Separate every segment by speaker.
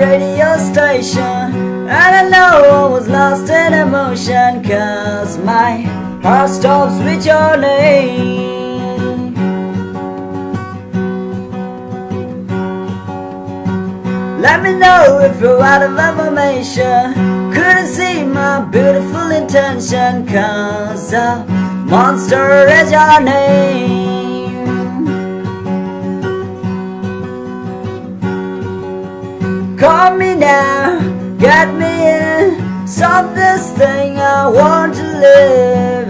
Speaker 1: radio station, and I know I was lost in emotion, 'cause my heart stops with your name. Let me know if you're out of information. Couldn't see my beautiful intention, 'cause a monster is your name. Call me now, get me in, stop this thing, I want to live.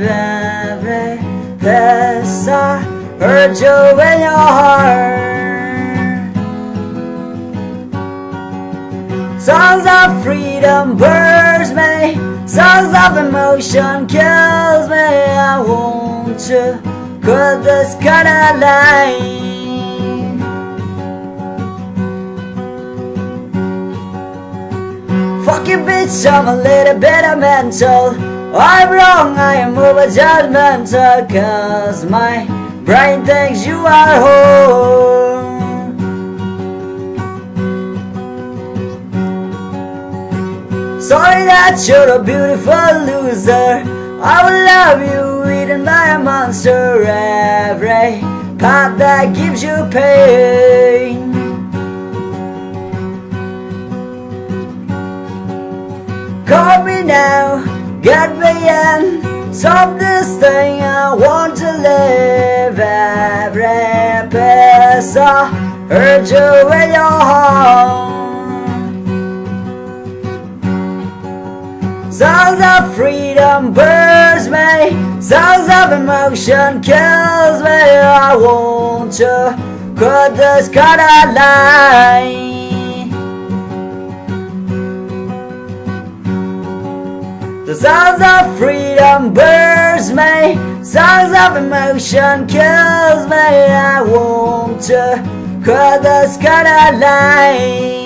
Speaker 1: Every place I heard you in your heart. Songs of freedom burns me, songs of emotion kills me. I want to cut this kind of line. Fuck you bitch, I'm a little bit of mental. I'm wrong, I am over judgmental, 'cause my brain thinks you are whole. Sorry that you're a beautiful loser. I will love you eaten by a monster. Every path that gives you pain. Call me now, get me in, stop this thing, I want to live. Every place I heard you in your heart. Songs of freedom burns me, songs of emotion kills me. I want to cut this kind of line. The songs of freedom burns me, songs of emotion kills me. I want to cut this kind of line.